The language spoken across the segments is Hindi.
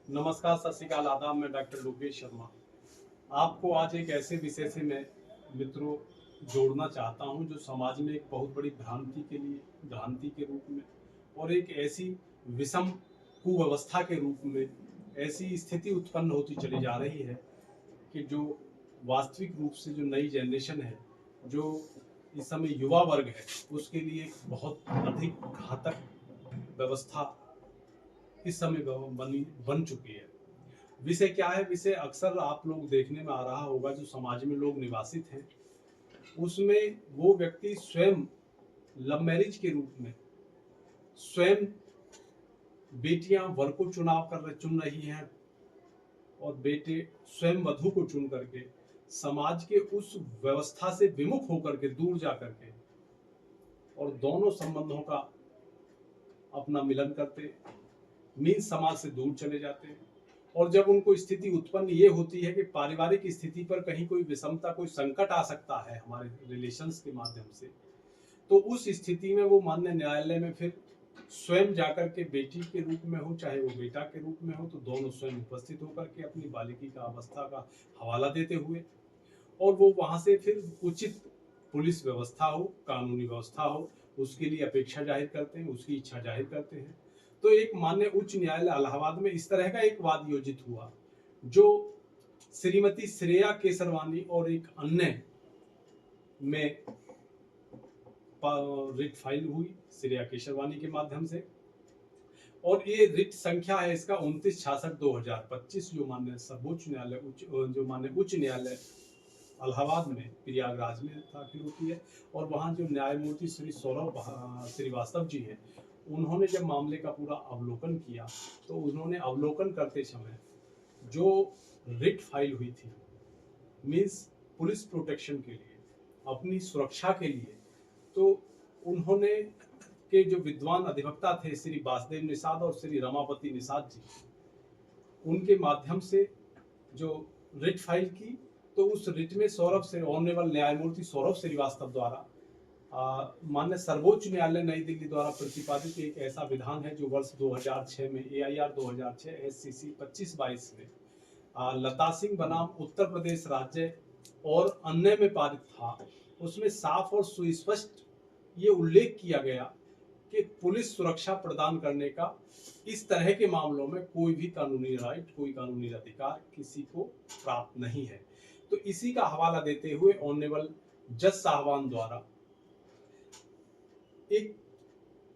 नमस्कार, सत श्री अकाल, आदाब। मैं डॉक्टर लोकेश शर्मा आपको आज एक ऐसे विषय से मैं मित्रों जोड़ना चाहता हूं जो समाज में एक बहुत बड़ी भ्रांति के रूप में और एक ऐसी विषम कुव्यवस्था के रूप में ऐसी स्थिति उत्पन्न होती चली जा रही है कि जो वास्तविक रूप से जो नई जनरेशन है, जो इस समय युवा वर्ग है, उसके लिए एक बहुत अधिक घातक व्यवस्था इस समय बन चुकी है। विषय क्या है? विषय अक्सर आप लोग देखने में आ रहा होगा, जो समाज में लोग निवासित हैं उसमें वो व्यक्ति स्वयं लव मैरिज के रूप में स्वयं बेटियां वर को चुन रही हैं और बेटे स्वयं वधु को चुन करके समाज के उस व्यवस्था से विमुख होकर के दूर जा करके और दोनों संबंधों का अपना मिलन करते, मीन समाज से दूर चले जाते हैं। और जब उनको स्थिति उत्पन्न ये होती है कि पारिवारिक स्थिति पर कहीं कोई विषमता, कोई संकट आ सकता है हमारे रिलेशंस के माध्यम से, तो उस स्थिति में वो मान्य न्यायालय में फिर स्वयं जाकर के बेटी के रूप में हो चाहे वो बेटा के रूप में हो, तो दोनों स्वयं उपस्थित होकर के अपनी बालिकी का अवस्था का हवाला देते हुए और वो वहां से फिर उचित पुलिस व्यवस्था हो, कानूनी व्यवस्था हो, उसके लिए अपेक्षा जाहिर करते हैं, उसकी इच्छा जाहिर करते हैं। तो एक माननीय उच्च न्यायालय इलाहाबाद में इस तरह का एक वाद योजित हुआ, जो श्रीमती श्रेया केसरवानी और एक अन्य में रिट फाइल हुई श्रेया केसरवानी के माध्यम से, और ये रिट संख्या है इसका 2966/2025, जो माननीय सर्वोच्च न्यायालय उच्च न्यायालय इलाहाबाद में प्रयागराज में दाखिल होती है। और वहाँ जो न्यायमूर्ति श्री सौरभ श्रीवास्तव जी हैं, उन्होंने जब मामले का पूरा अवलोकन किया तो उन्होंने अवलोकन करते समय जो रिट फाइल हुई थी, मीन्स पुलिस प्रोटेक्शन के लिए, अपनी सुरक्षा के लिए, तो उन्होंने के जो विद्वान अधिवक्ता थे श्री वासुदेव निषाद और श्री रमापति निषाद जी, उनके माध्यम से जो रिट फाइल की, तो उस रिट में ऑनरेबल न्यायमूर्ति सौरभ श्रीवास्तव द्वारा माननीय सर्वोच्च न्यायालय नई दिल्ली द्वारा प्रतिपादित एक ऐसा विधान है जो वर्ष 2006 में AIR 2006 SCC 25/22 में लता सिंह बनाम उत्तर प्रदेश राज्य और अन्य में पारित था। उसमें साफ और सुस्पष्ट ये उल्लेख किया गया कि पुलिस सुरक्षा प्रदान करने का इस तरह के मामलों में कोई भी कानूनी राइट, कोई कानूनी अधिकार किसी को प्राप्त नहीं है। तो इसी का हवाला देते हुए ऑनरेबल जज साहबान द्वारा एक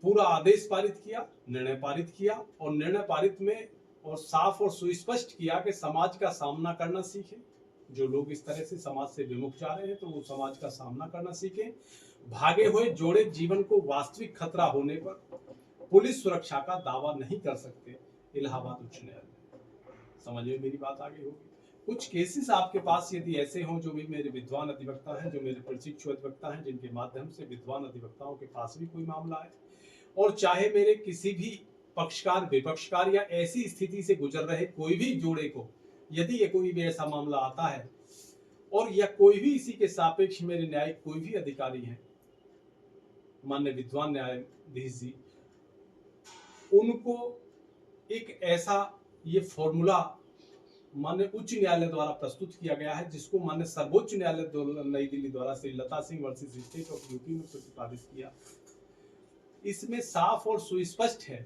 पूरा आदेश पारित किया, निर्णय पारित किया, और निर्णय पारित में और साफ और सुस्पष्ट किया कि समाज का सामना करना सीखें। जो लोग इस तरह से समाज से विमुख जा रहे हैं तो वो समाज का सामना करना सीखें। भागे हुए जोड़े जीवन को वास्तविक खतरा होने पर पुलिस सुरक्षा का दावा नहीं कर सकते। इलाहाबाद उच्च न्यायालय, समझ में मेरी बात आगे होगी। कुछ केसेस आपके पास यदि ऐसे हों, जो भी मेरे विद्वान अधिवक्ता हैं, जो मेरे प्रशिक्षु अधिवक्ता हैं, जिनके माध्यम से विद्वान अधिवक्ताओं के पास भी कोई मामला है, और चाहे मेरे किसी भी पक्षकार, विपक्षकार या ऐसी स्थिति से गुजर रहे कोई भी जोड़े को यदि ये कोई भी ऐसा मामला आता है, और या कोई भी इसी के सापेक्ष मेरे न्यायिक कोई भी अधिकारी हैं, मान्य विद्वान न्यायाधीश जी, उनको एक ऐसा ये फॉर्मूला मान्य उच्च न्यायालय द्वारा प्रस्तुत किया गया है, जिसको मान्य सर्वोच्च न्यायालय नई दिल्ली द्वारा Shri Lata Singh versus state of UP में प्रतिपादित किया। इसमें साफ और सुस्पष्ट है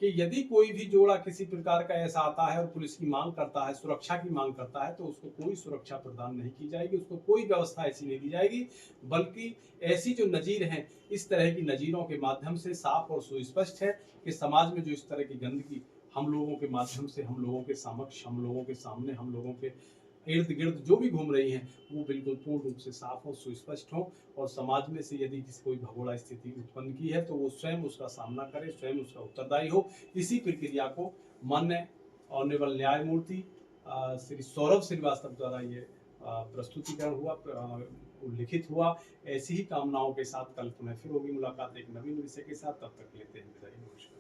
कि यदि कोई भी जोड़ा किसी प्रकार का ऐसा आता है और पुलिस की मांग करता है, सुरक्षा की मांग करता है, तो उसको कोई सुरक्षा प्रदान नहीं की जाएगी, उसको कोई व्यवस्था ऐसी नहीं दी जाएगी, बल्कि ऐसी जो नजीर हैं, इस तरह की नजीरों के माध्यम से साफ और सुस्पष्ट है कि समाज में जो इस तरह की गंदगी हम लोगों के माध्यम से, हम लोगों के समक्ष, हम लोगों के सामने, हम लोगों के इर्द गिर्द जो भी घूम रही हैं, वो बिल्कुल पूर्ण रूप से साफ और सुस्पष्ट हो। और समाज में से यदि किसी कोई भगोड़ा स्थिति उत्पन्न की है तो वो स्वयं उसका सामना करे, स्वयं उसका उत्तरदायी हो। इसी प्रक्रिया को मान्य ऑनरेबल न्यायमूर्ति श्री सौरभ श्रीवास्तव द्वारा ये प्रस्तुतिकरण हुआ, लिखित हुआ। ऐसी ही कामनाओं के साथ कल पुनः फिर होगी मुलाकात एक नवीन विषय के साथ। तब तक लेते हैं विदाई। नमस्कार।